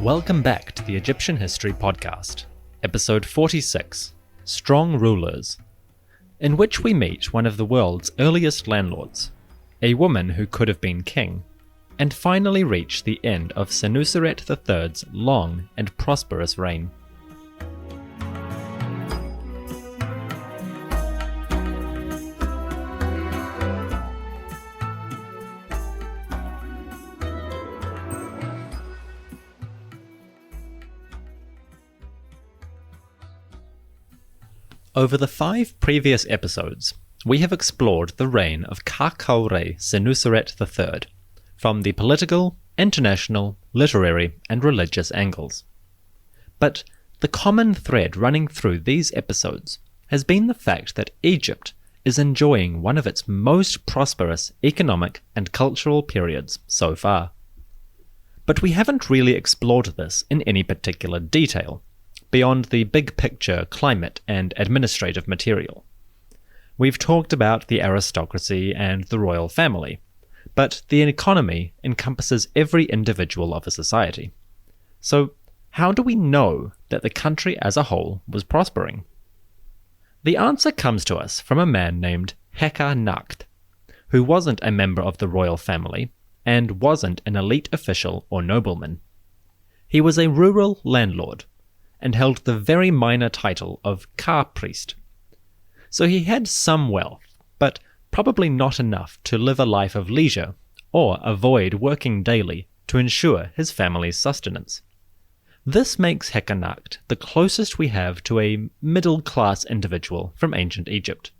Welcome back to the Egyptian History Podcast, episode 46, Strong Rulers, in which we meet one of the world's earliest landlords, a woman who could have been king, and finally reach the end of Senuseret III's long and prosperous reign. Over the 5 previous episodes, we have explored the reign of Senuseret III from the political, international, literary, and religious angles. But the common thread running through these episodes has been the fact that Egypt is enjoying one of its most prosperous economic and cultural periods so far. But we haven't really explored this in any particular detail, beyond the big picture climate and administrative material. We've talked about the aristocracy and the royal family, but the economy encompasses every individual of a society. So how do we know that the country as a whole was prospering? The answer comes to us from a man named Heka-nakht, who wasn't a member of the royal family and wasn't an elite official or nobleman. He was a rural landlord and held the very minor title of car priest. So he had some wealth, but probably not enough to live a life of leisure or avoid working daily to ensure his family's sustenance. This makes Heqanakht the closest we have to a middle-class individual from ancient Egypt.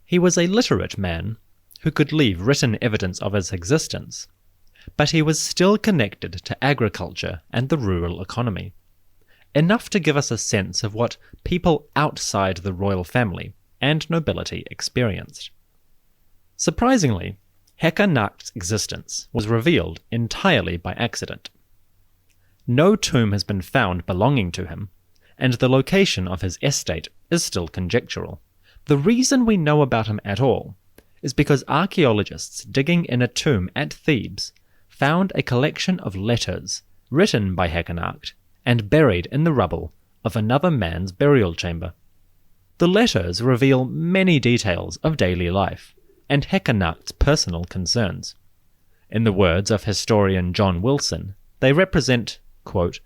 He was a literate man who could leave written evidence of his existence, but he was still connected to agriculture and the rural economy, enough to give us a sense of what people outside the royal family and nobility experienced. Surprisingly, Heqanakt's existence was revealed entirely by accident. No tomb has been found belonging to him, and the location of his estate is still conjectural. The reason we know about him at all is because archaeologists digging in a tomb at Thebes found a collection of letters written by Heqanakht and buried in the rubble of another man's burial chamber. The letters reveal many details of daily life and Heqanakt's personal concerns. In the words of historian John Wilson, they represent, quote,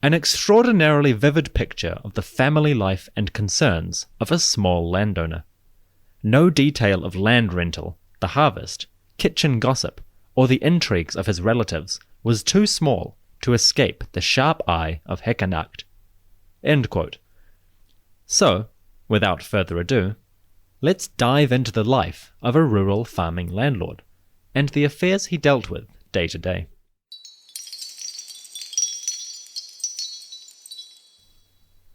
an extraordinarily vivid picture of the family life and concerns of a small landowner. No detail of land rental, the harvest, kitchen gossip, or the intrigues of his relatives was too small to escape the sharp eye of Heqanakht. End quote. So, without further ado, let's dive into the life of a rural farming landlord, and the affairs he dealt with day to day.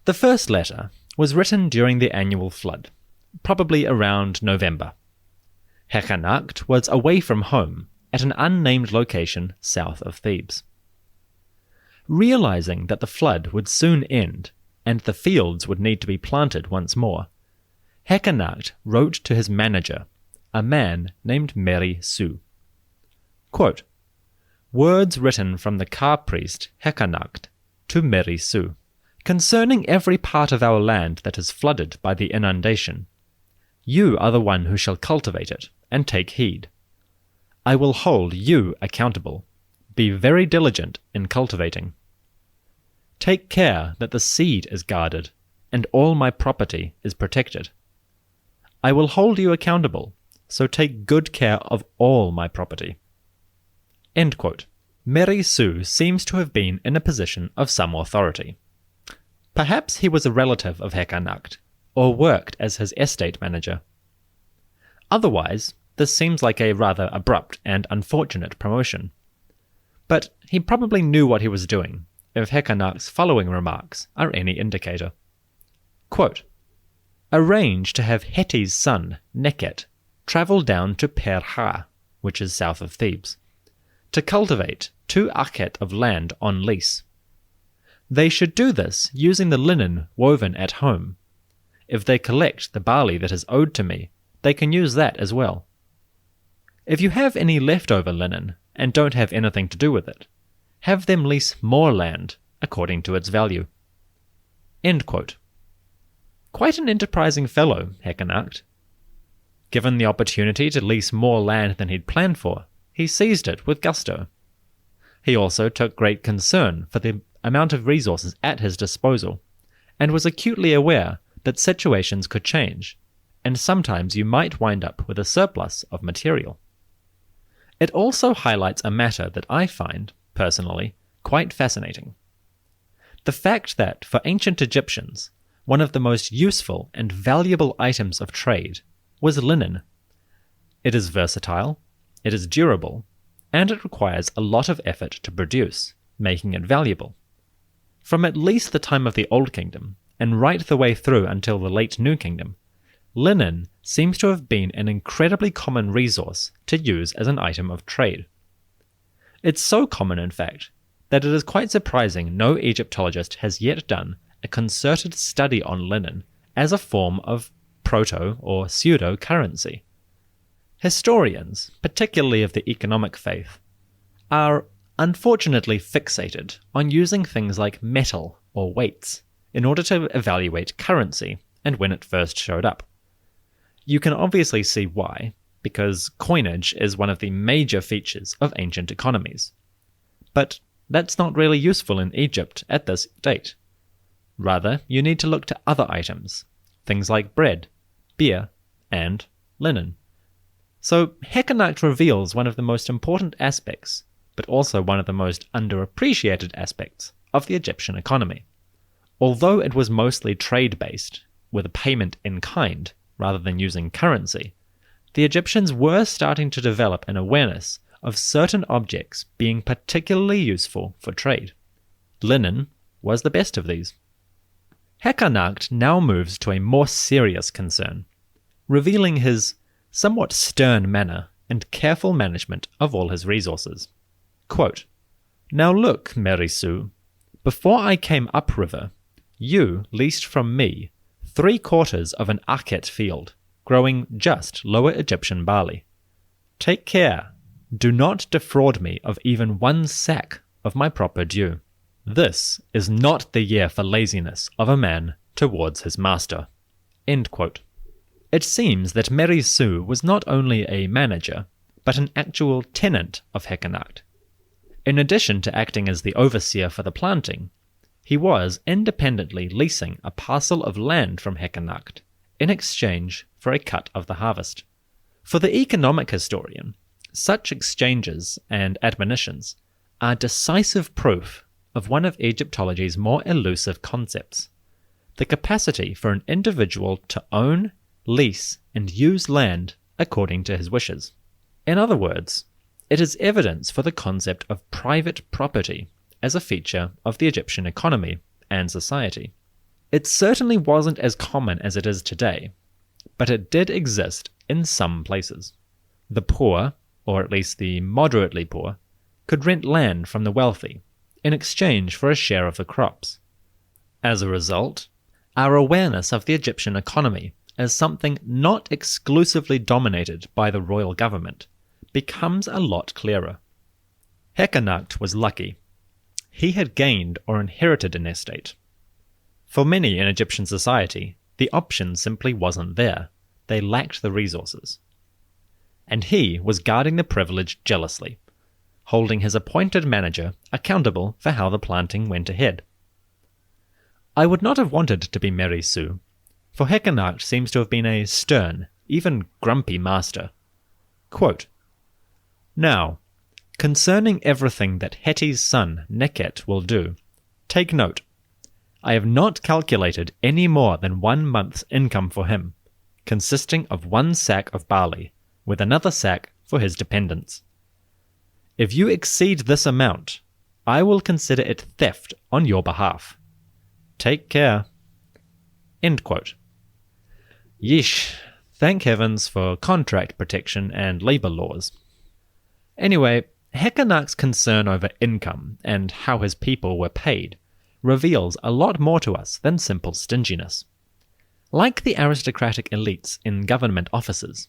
The first letter was written during the annual flood, probably around November. Heqanakht was away from home at an unnamed location south of Thebes. Realizing that the flood would soon end and the fields would need to be planted once more, Heqanakht wrote to his manager, a man named Meru-Ptah. Quote, words written from the car priest Heqanakht to Meru-Ptah. Concerning every part of our land that is flooded by the inundation, you are the one who shall cultivate it and take heed. I will hold you accountable. Be very diligent in cultivating. Take care that the seed is guarded and all my property is protected. I will hold you accountable, so take good care of all my property. End quote. Meru-Ptah seems to have been in a position of some authority. Perhaps he was a relative of Heqanakht, or worked as his estate manager. Otherwise, this seems like a rather abrupt and unfortunate promotion. But he probably knew what he was doing, if Heqanakt's following remarks are any indicator. Quote, arrange to have Heti's son, Nekhet, travel down to Perha, which is south of Thebes, to cultivate 2 akhet of land on lease. They should do this using the linen woven at home. If they collect the barley that is owed to me, they can use that as well. If you have any leftover linen and don't have anything to do with it, have them lease more land according to its value." End quote. Quite an enterprising fellow, Heqanakht. Given the opportunity to lease more land than he'd planned for, he seized it with gusto. He also took great concern for the amount of resources at his disposal, and was acutely aware that situations could change, and sometimes you might wind up with a surplus of material. It also highlights a matter that I find, personally, quite fascinating. The fact that, for ancient Egyptians, one of the most useful and valuable items of trade was linen. It is versatile, it is durable, and it requires a lot of effort to produce, making it valuable. From at least the time of the Old Kingdom, and right the way through until the late New Kingdom, linen seems to have been an incredibly common resource to use as an item of trade. It's so common, in fact, that it is quite surprising no Egyptologist has yet done a concerted study on linen as a form of proto- or pseudo-currency. Historians, particularly of the economic faith, are unfortunately fixated on using things like metal or weights in order to evaluate currency and when it first showed up. You can obviously see why, because coinage is one of the major features of ancient economies. But that's not really useful in Egypt at this date. Rather, you need to look to other items, things like bread, beer, and linen. So Heqanakht reveals one of the most important aspects, but also one of the most underappreciated aspects of the Egyptian economy. Although it was mostly trade-based, with a payment in kind rather than using currency, the Egyptians were starting to develop an awareness of certain objects being particularly useful for trade. Linen was the best of these. Heqanakht now moves to a more serious concern, revealing his somewhat stern manner and careful management of all his resources. Quote, "Now look, Merisu, before I came upriver, you leased from me 3/4 of an akhet field, growing just Lower Egyptian barley. Take care, do not defraud me of even 1 sack of my proper due. This is not the year for laziness of a man towards his master." End quote. It seems that Merisu was not only a manager, but an actual tenant of Heqanakht. In addition to acting as the overseer for the planting, he was independently leasing a parcel of land from Heqanakht in exchange for a cut of the harvest. For the economic historian, such exchanges and admonitions are decisive proof of one of Egyptology's more elusive concepts: the capacity for an individual to own, lease, and use land according to his wishes. In other words, it is evidence for the concept of private property as a feature of the Egyptian economy and society. It certainly wasn't as common as it is today, but it did exist in some places. The poor, or at least the moderately poor, could rent land from the wealthy in exchange for a share of the crops. As a result, our awareness of the Egyptian economy as something not exclusively dominated by the royal government becomes a lot clearer. Heqanakht was lucky. He had gained or inherited an estate. For many in Egyptian society, the option simply wasn't there. They lacked the resources. And he was guarding the privilege jealously, holding his appointed manager accountable for how the planting went ahead. I would not have wanted to be Merisu, for Heqanakht seems to have been a stern, even grumpy master. Quote, "Now, concerning everything that Heti's son Nekhet will do, take note. I have not calculated any more than 1 month's income for him, consisting of 1 sack of barley, with another sack for his dependents. If you exceed this amount, I will consider it theft on your behalf. Take care." End quote. Yeesh, thank heavens for contract protection and labor laws. Anyway, Heqanakht's concern over income and how his people were paid reveals a lot more to us than simple stinginess. Like the aristocratic elites in government offices,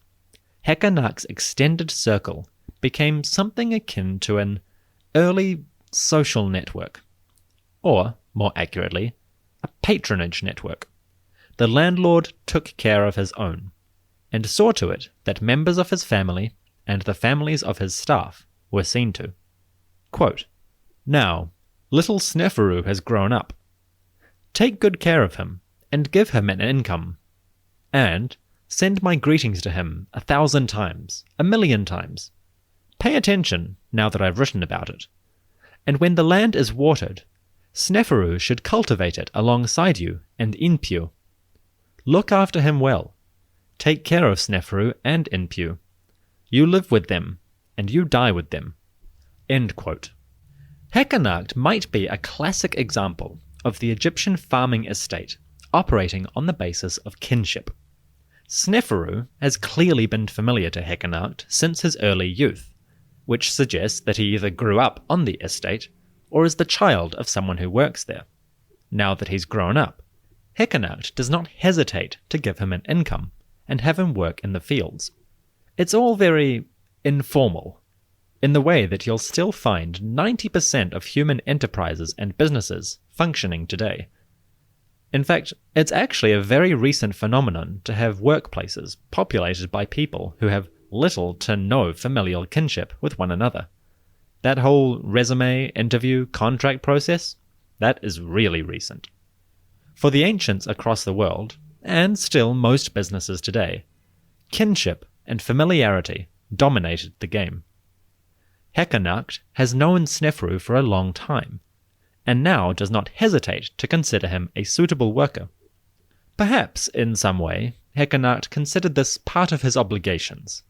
Heqanakht's extended circle became something akin to an early social network. Or, more accurately, a patronage network. The landlord took care of his own, and saw to it that members of his family and the families of his staff were seen to. Quote, "Now, little Sneferu has grown up. Take good care of him, and give him an income. And send my greetings to him 1,000 times, 1,000,000 times. Pay attention, now that I've written about it. And when the land is watered, Sneferu should cultivate it alongside you and Inpu. Look after him well. Take care of Sneferu and Inpu. You live with them, and you die with them." End quote. Heqanakht might be a classic example of the Egyptian farming estate operating on the basis of kinship. Sneferu has clearly been familiar to Heqanakht since his early youth, which suggests that he either grew up on the estate or is the child of someone who works there. Now that he's grown up, Heqanakht does not hesitate to give him an income and have him work in the fields. It's all very informal, in the way that you'll still find 90% of human enterprises and businesses functioning today. In fact, it's actually a very recent phenomenon to have workplaces populated by people who have little to no familial kinship with one another. That whole resume, interview, contract process, that is really recent. For the ancients across the world, and still most businesses today, kinship and familiarity dominated the game. Heqanakht has known Sneferu for a long time, and now does not hesitate to consider him a suitable worker. Perhaps, in some way, Heqanakht considered this part of his obligations.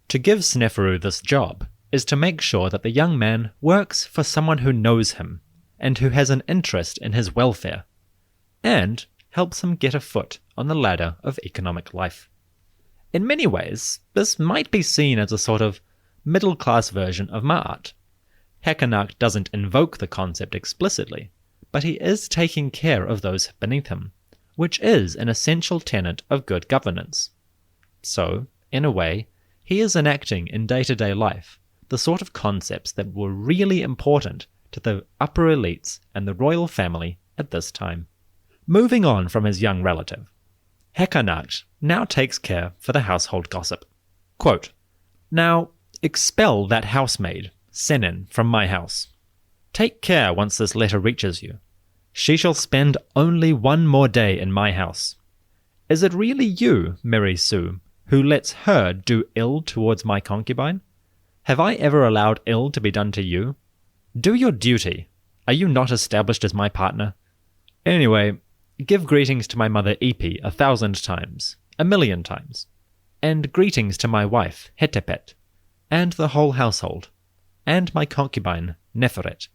To give Sneferu this job is to make sure that the young man works for someone who knows him, and who has an interest in his welfare, and helps him get a foot on the ladder of economic life. In many ways, this might be seen as a sort of middle-class version of Ma'at. Heqanakht doesn't invoke the concept explicitly, but he is taking care of those beneath him, which is an essential tenet of good governance. So, in a way, he is enacting in day-to-day life the sort of concepts that were really important to the upper elites and the royal family at this time. Moving on from his young relative, Heqanakht now takes care for the household gossip. Quote, "Now, expel that housemaid, Senin, from my house. Take care once this letter reaches you. She shall spend only one more day in my house. Is it really you, Mary Sue, who lets her do ill towards my concubine? Have I ever allowed ill to be done to you? Do your duty. Are you not established as my partner? Anyway, give greetings to my mother Epi 1,000 times, 1,000,000 times, and greetings to my wife Hetepet, and the whole household, and my concubine Neferet."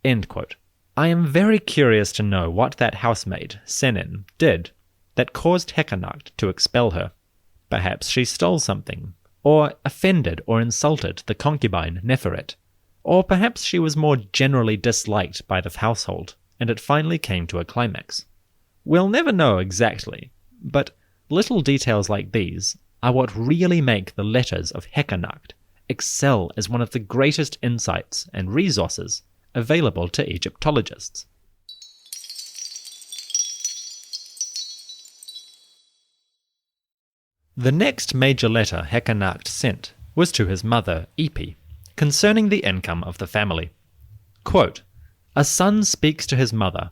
End quote. I am very curious to know what that housemaid, Senin, did that caused Heqanakht to expel her. Perhaps she stole something, or offended or insulted the concubine Neferet, or perhaps she was more generally disliked by the household, and it finally came to a climax. We'll never know exactly, but little details like these are what really make the letters of Heqanakht excel as one of the greatest insights and resources available to Egyptologists. The next major letter Heqanakht sent was to his mother Epi, concerning the income of the family. Quote, "A son speaks to his mother,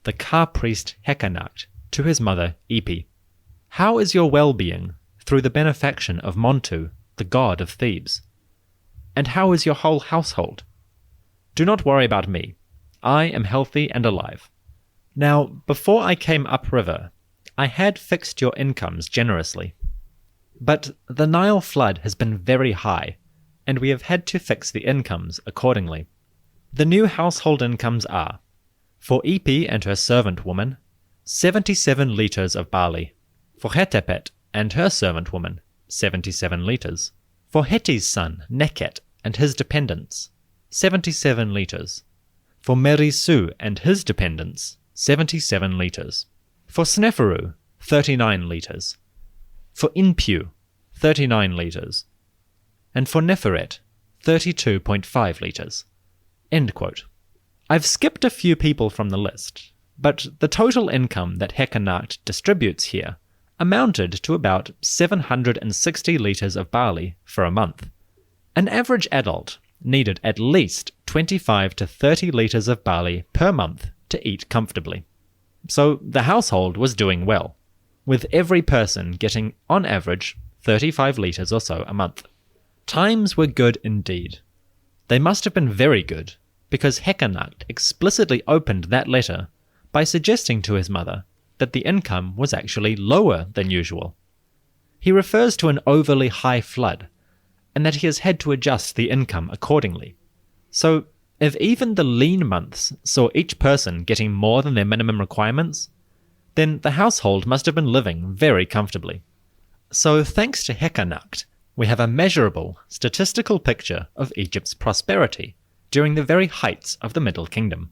the Ka-priest Heqanakht, to his mother Epi. How is your well-being through the benefaction of Montu, the god of Thebes? And how is your whole household? Do not worry about me. I am healthy and alive. Now, before I came upriver, I had fixed your incomes generously. But the Nile flood has been very high, and we have had to fix the incomes accordingly. The new household incomes are, for Epi and her servant woman, 77 litres of barley. For Hetepet and her servant woman, 77 litres. For Hetty's son, Neket, and his dependents, 77 litres. For Merisu and his dependents, 77 litres. For Sneferu, 39 litres. For Inpu, 39 litres. And for Neferet, 32.5 litres. End quote. I've skipped a few people from the list, but the total income that Heqanakht distributes here amounted to about 760 litres of barley for a month. An average adult needed at least 25 to 30 litres of barley per month to eat comfortably. So the household was doing well, with every person getting, on average, 35 litres or so a month. Times were good indeed. They must have been very good, because Heqanakht explicitly opened that letter by suggesting to his mother that the income was actually lower than usual. He refers to an overly high flood, and that he has had to adjust the income accordingly. So, if even the lean months saw each person getting more than their minimum requirements, then the household must have been living very comfortably. So, thanks to Heqanakht, we have a measurable, statistical picture of Egypt's prosperity during the very heights of the Middle Kingdom.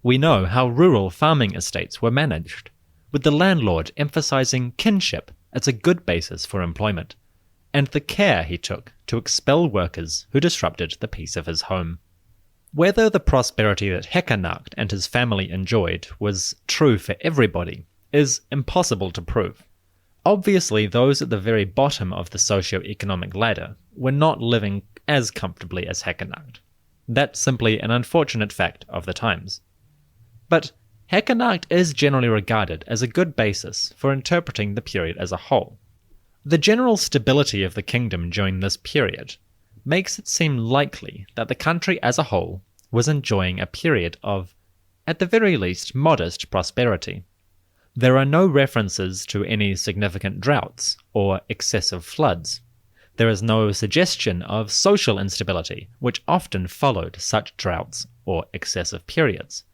We know how rural farming estates were managed, with the landlord emphasizing kinship as a good basis for employment, and the care he took to expel workers who disrupted the peace of his home. Whether the prosperity that Heqanakht and his family enjoyed was true for everybody is impossible to prove. Obviously, those at the very bottom of the socio-economic ladder were not living as comfortably as Heqanakht. That's simply an unfortunate fact of the times. But Heqanakht is generally regarded as a good basis for interpreting the period as a whole. The general stability of the kingdom during this period makes it seem likely that the country as a whole was enjoying a period of, at the very least, modest prosperity. There are no references to any significant droughts or excessive floods. There is no suggestion of social instability, which often followed such droughts or excessive periods.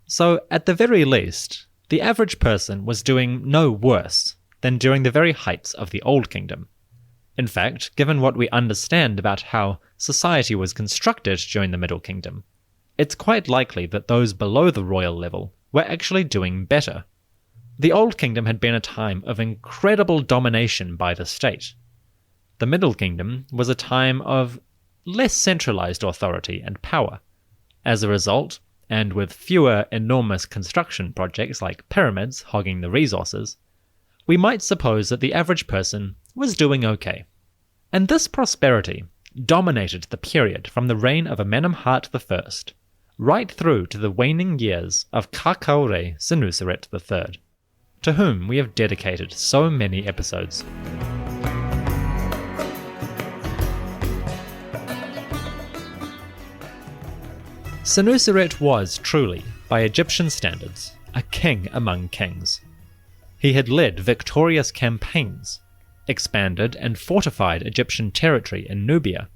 So, at the very least, the average person was doing no worse than during the very heights of the Old Kingdom. In fact, given what we understand about how society was constructed during the Middle Kingdom, it's quite likely that those below the royal level were actually doing better. The Old Kingdom had been a time of incredible domination by the state. The Middle Kingdom was a time of less centralized authority and power. As a result, and with fewer enormous construction projects like pyramids hogging the resources, we might suppose that the average person was doing okay. And this prosperity dominated the period from the reign of Amenemhat I right through to the waning years of Senuseret III, to whom we have dedicated so many episodes. Senuseret was truly, by Egyptian standards, a king among kings. He had led victorious campaigns, expanded and fortified Egyptian territory in Nubia,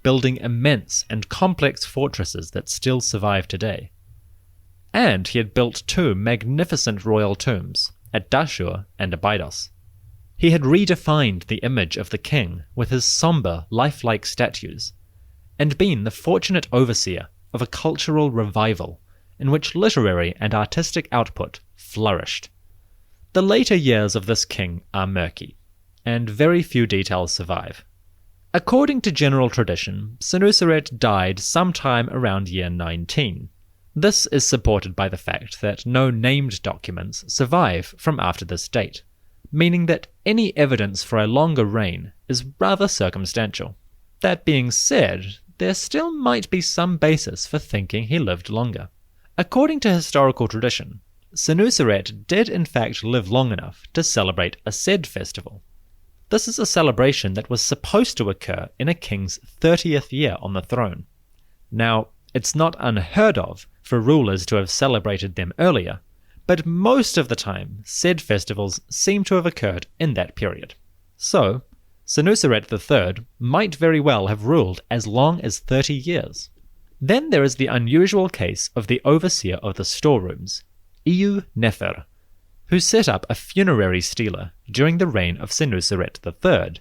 building immense and complex fortresses that still survive today. And he had built two magnificent royal tombs at Dashur and Abydos. He had redefined the image of the king with his somber, lifelike statues, and been the fortunate overseer of a cultural revival in which literary and artistic output flourished. The later years of this king are murky, and very few details survive. According to general tradition, Senuseret died sometime around year 19. This is supported by the fact that no named documents survive from after this date, meaning that any evidence for a longer reign is rather circumstantial. That being said, there still might be some basis for thinking he lived longer. According to historical tradition, Senuseret did in fact live long enough to celebrate a Sed festival. This is a celebration that was supposed to occur in a king's 30th year on the throne. Now, it's not unheard of for rulers to have celebrated them earlier, but most of the time, Sed festivals seem to have occurred in that period. So, Senuseret III might very well have ruled as long as 30 years. Then there is the unusual case of the overseer of the storerooms, Nefer, who set up a funerary stela during the reign of Senuseret III,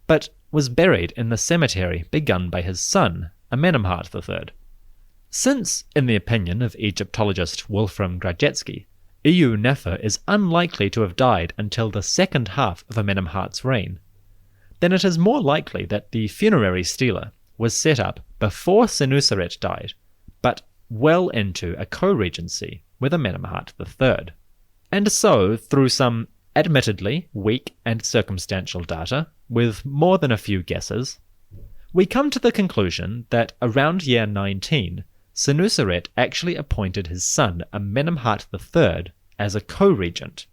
but was buried in the cemetery begun by his son, Amenemhat III. Since, in the opinion of Egyptologist Wolfram Grajetzki, Nefer is unlikely to have died until the second half of Amenemhat's reign, then it is more likely that the funerary stela was set up before Senuseret died, well into a co-regency with Amenemhat III. And so, through some admittedly weak and circumstantial data, with more than a few guesses, we come to the conclusion that around year 19, Senuseret actually appointed his son Amenemhat III as a co-regent.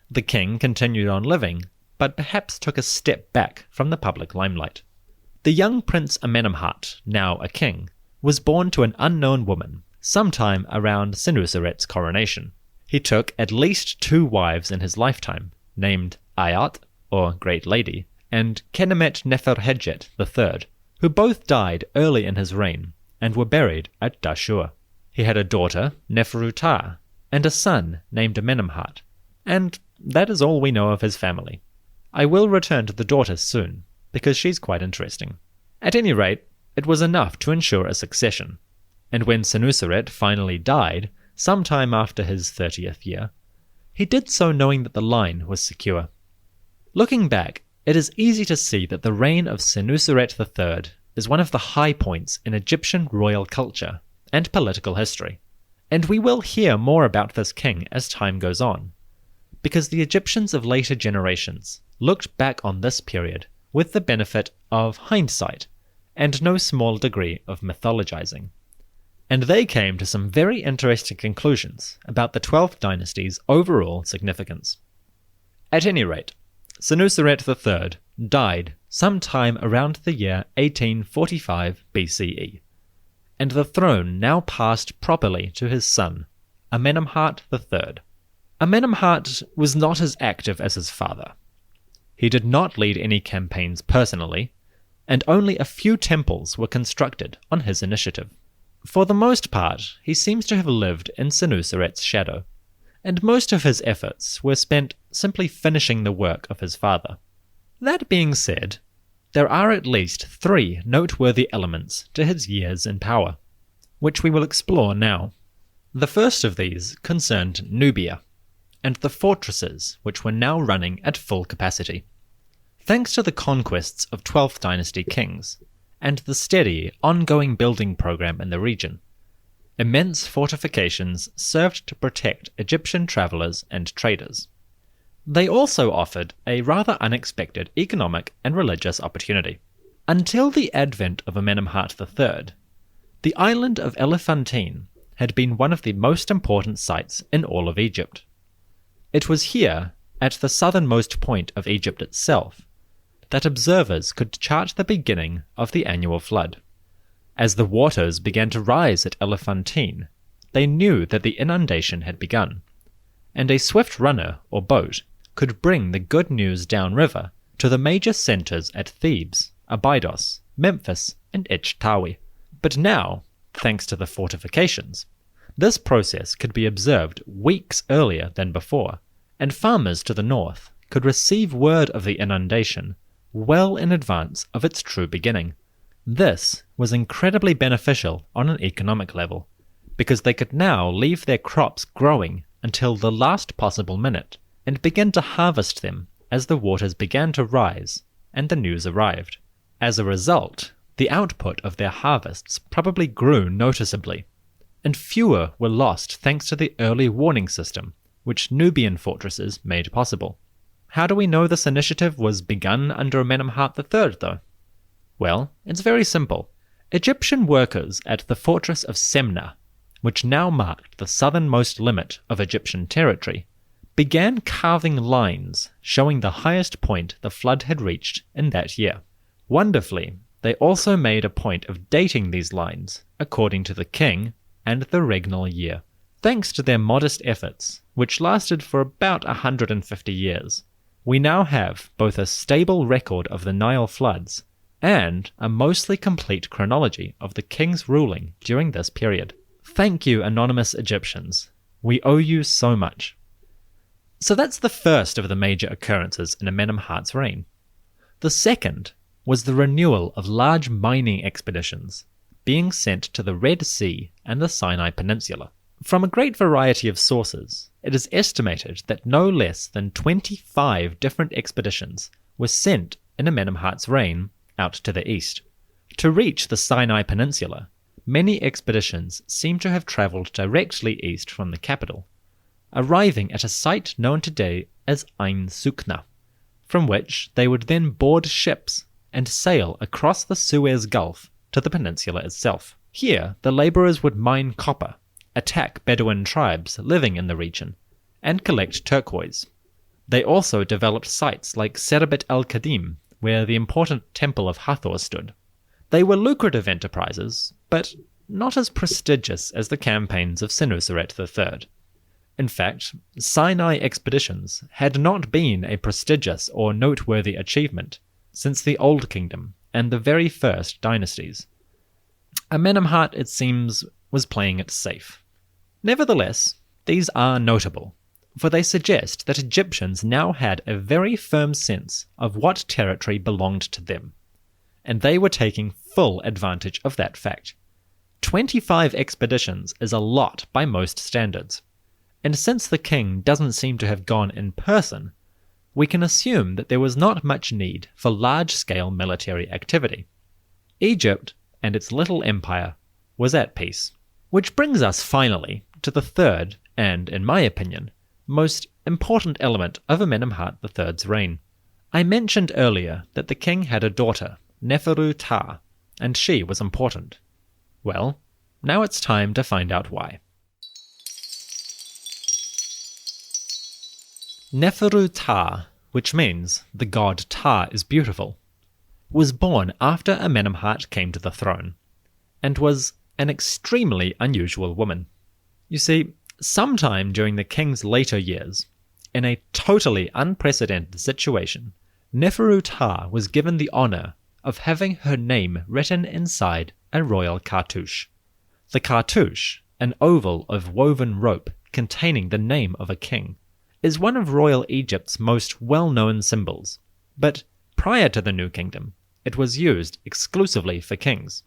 The king continued on living, but perhaps took a step back from the public limelight. The young Prince Amenemhat, now a king, was born to an unknown woman sometime around Senuseret's coronation. He took at least 2 wives in his lifetime, named Ayat, or Great Lady, and Kenemet Neferhetjet III, who both died early in his reign and were buried at Dashur. He had a daughter, Neferu-Ptah, and a son named Amenemhat, and that is all we know of his family. I will return to the daughter soon, because she's quite interesting. At any rate, it was enough to ensure a succession, and when Senuseret finally died, sometime after his 30th year, he did so knowing that the line was secure. Looking back, it is easy to see that the reign of Senuseret III is one of the high points in Egyptian royal culture and political history, and we will hear more about this king as time goes on, because the Egyptians of later generations looked back on this period with the benefit of hindsight and no small degree of mythologizing. And they came to some very interesting conclusions about the 12th dynasty's overall significance. At any rate, Senuseret III died sometime around the year 1845 BCE, and the throne now passed properly to his son, Amenemhat III. Amenemhat was not as active as his father. He did not lead any campaigns personally, and only a few temples were constructed on his initiative. For the most part, he seems to have lived in Senuseret's shadow, and most of his efforts were spent simply finishing the work of his father. That being said, there are at least 3 noteworthy elements to his years in power, which we will explore now. The first of these concerned Nubia, and the fortresses which were now running at full capacity. Thanks to the conquests of 12th dynasty kings, and the steady, ongoing building program in the region, immense fortifications served to protect Egyptian travelers and traders. They also offered a rather unexpected economic and religious opportunity. Until the advent of Amenemhat III, the island of Elephantine had been one of the most important sites in all of Egypt. It was here, at the southernmost point of Egypt itself, that observers could chart the beginning of the annual flood. As the waters began to rise at Elephantine, they knew that the inundation had begun, and a swift runner or boat could bring the good news downriver to the major centers at Thebes, Abydos, Memphis, and Ichtawi. But now, thanks to the fortifications, this process could be observed weeks earlier than before, and farmers to the north could receive word of the inundation well in advance of its true beginning. This was incredibly beneficial on an economic level, because they could now leave their crops growing until the last possible minute and begin to harvest them as the waters began to rise and the news arrived. As a result, the output of their harvests probably grew noticeably, and fewer were lost thanks to the early warning system, which Nubian fortresses made possible. How do we know this initiative was begun under Amenemhat III, though? Well, it's very simple. Egyptian workers at the fortress of Semna, which now marked the southernmost limit of Egyptian territory, began carving lines showing the highest point the flood had reached in that year. Wonderfully, they also made a point of dating these lines according to the king and the regnal year. Thanks to their modest efforts, which lasted for about 150 years, we now have both a stable record of the Nile floods and a mostly complete chronology of the king's ruling during this period. Thank you, anonymous Egyptians. We owe you so much. So that's the first of the major occurrences in Amenemhat's reign. The second was the renewal of large mining expeditions being sent to the Red Sea and the Sinai Peninsula. From a great variety of sources, it is estimated that no less than 25 different expeditions were sent in Amenemhat's reign out to the east. To reach the Sinai Peninsula, many expeditions seem to have travelled directly east from the capital, arriving at a site known today as Ain Sukna, from which they would then board ships and sail across the Suez Gulf to the peninsula itself. Here, the labourers would mine copper, attack Bedouin tribes living in the region, and collect turquoise. They also developed sites like Serbet el-Kadim, where the important temple of Hathor stood. They were lucrative enterprises, but not as prestigious as the campaigns of Senuseret III. In fact, Sinai expeditions had not been a prestigious or noteworthy achievement since the Old Kingdom and the very first dynasties. Amenemhat, it seems, was playing it safe. Nevertheless, these are notable, for they suggest that Egyptians now had a very firm sense of what territory belonged to them, and they were taking full advantage of that fact. 25 expeditions is a lot by most standards, and since the king doesn't seem to have gone in person, we can assume that there was not much need for large-scale military activity. Egypt and its little empire was at peace. Which brings us finally to the third, and, in my opinion, most important element of Amenemhat III's reign. I mentioned earlier that the king had a daughter, Neferu-Ptah, and she was important. Well, now it's time to find out why. Neferu-Ptah, which means the god Ptah is beautiful, was born after Amenemhat came to the throne, and was an extremely unusual woman. You see, sometime during the king's later years, in a totally unprecedented situation, Neferu-Ptah was given the honour of having her name written inside a royal cartouche. The cartouche, an oval of woven rope containing the name of a king, is one of royal Egypt's most well-known symbols, but prior to the New Kingdom, it was used exclusively for kings.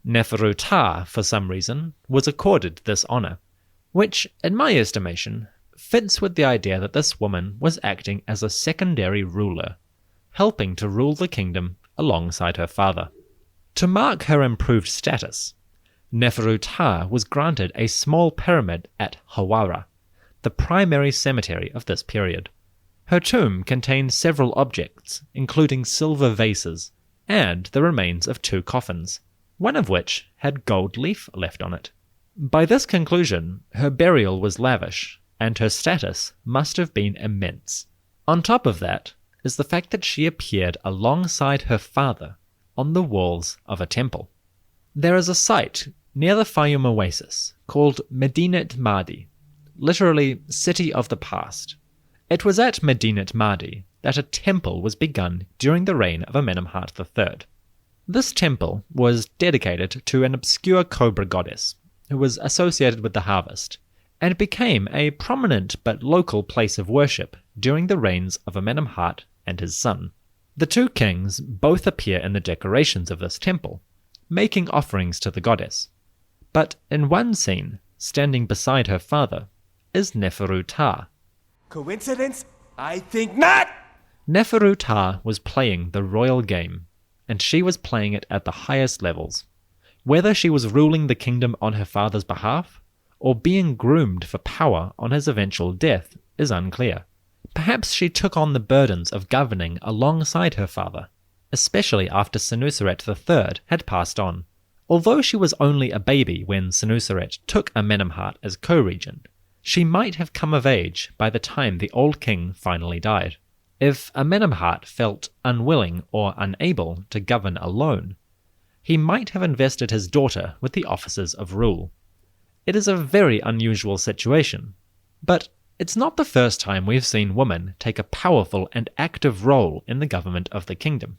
Neferu-Ptah, for some reason, was accorded this honour, which, in my estimation, fits with the idea that this woman was acting as a secondary ruler, helping to rule the kingdom alongside her father. To mark her improved status, Neferu-Ptah was granted a small pyramid at Hawara, the primary cemetery of this period. Her tomb contained several objects, including silver vases, and the remains of 2 coffins, one of which had gold leaf left on it. By this conclusion, her burial was lavish, and her status must have been immense. On top of that is the fact that she appeared alongside her father on the walls of a temple. There is a site near the Fayum oasis called Medinet Mahdi, literally City of the Past. It was at Medinet Mahdi that a temple was begun during the reign of Amenemhat III. This temple was dedicated to an obscure cobra goddess who was associated with the harvest, and became a prominent but local place of worship during the reigns of Amenemhat and his son. The 2 kings both appear in the decorations of this temple, making offerings to the goddess. But in one scene, standing beside her father, is Neferu-Ptah. Coincidence? I think not! Neferu-Ptah was playing the royal game, and she was playing it at the highest levels. Whether she was ruling the kingdom on her father's behalf, or being groomed for power on his eventual death, is unclear. Perhaps she took on the burdens of governing alongside her father, especially after Senuseret III had passed on. Although she was only a baby when Senuseret took Amenemhat as co-regent, she might have come of age by the time the old king finally died. If Amenemhat felt unwilling or unable to govern alone, he might have invested his daughter with the offices of rule. It is a very unusual situation, but it's not the first time we've seen women take a powerful and active role in the government of the kingdom.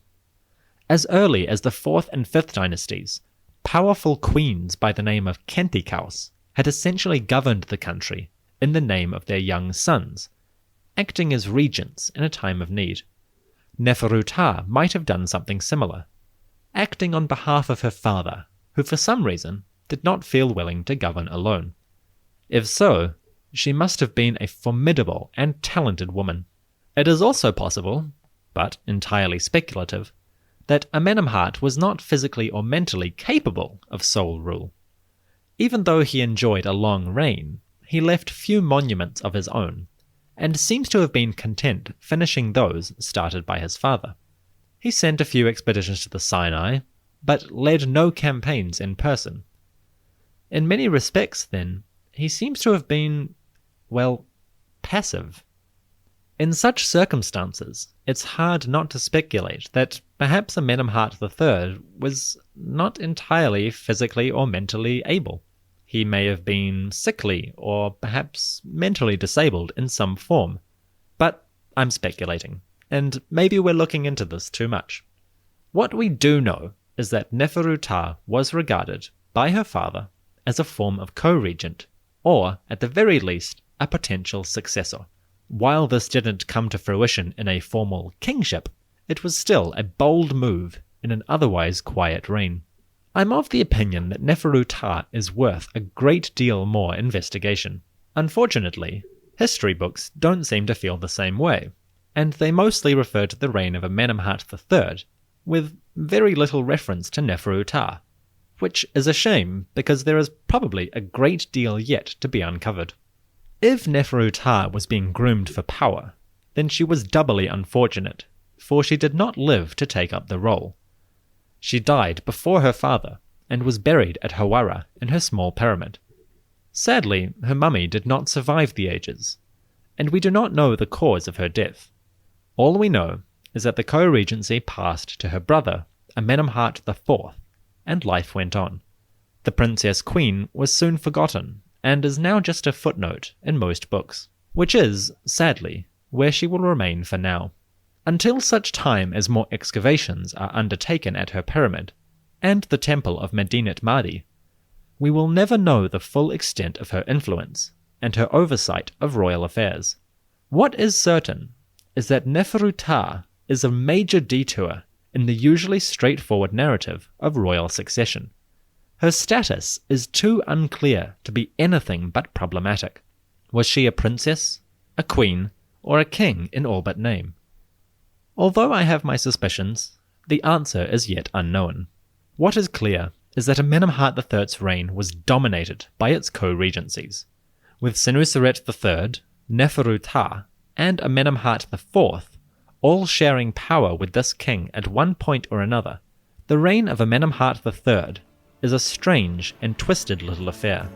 As early as the 4th and 5th dynasties, powerful queens by the name of Kentikaus had essentially governed the country in the name of their young sons, acting as regents in a time of need. Neferu-Ptah might have done something similar, acting on behalf of her father, who for some reason did not feel willing to govern alone. If so, she must have been a formidable and talented woman. It is also possible, but entirely speculative, that Amenemhat was not physically or mentally capable of sole rule. Even though he enjoyed a long reign, he left few monuments of his own, and seems to have been content finishing those started by his father. He sent a few expeditions to the Sinai, but led no campaigns in person. In many respects, then, he seems to have been, well, passive. In such circumstances, it's hard not to speculate that perhaps Amenemhat III was not entirely physically or mentally able. He may have been sickly or perhaps mentally disabled in some form. But I'm speculating, and maybe we're looking into this too much. What we do know is that Neferu-Ptah was regarded by her father as a form of co-regent, or at the very least, a potential successor. While this didn't come to fruition in a formal kingship, it was still a bold move in an otherwise quiet reign. I'm of the opinion that Neferu-Ptah is worth a great deal more investigation. Unfortunately, history books don't seem to feel the same way, and they mostly refer to the reign of Amenemhat III, with very little reference to Neferu-Ptah, which is a shame because there is probably a great deal yet to be uncovered. If Neferu-Ptah was being groomed for power, then she was doubly unfortunate, for she did not live to take up the role. She died before her father, and was buried at Hawara in her small pyramid. Sadly, her mummy did not survive the ages, and we do not know the cause of her death. All we know is that the co-regency passed to her brother, Amenemhat IV, and life went on. The princess queen was soon forgotten, and is now just a footnote in most books, which is, sadly, where she will remain for now. Until such time as more excavations are undertaken at her pyramid, and the temple of Medinet Mahdi, we will never know the full extent of her influence, and her oversight of royal affairs. What is certain is that Neferu-Ptah is a major detour in the usually straightforward narrative of royal succession. Her status is too unclear to be anything but problematic. Was she a princess, a queen, or a king in all but name? Although I have my suspicions, the answer is yet unknown. What is clear is that Amenemhat III's reign was dominated by its co-regencies. With Senuseret III, Neferu-Ptah, and Amenemhat IV all sharing power with this king at one point or another, the reign of Amenemhat III is a strange and twisted little affair.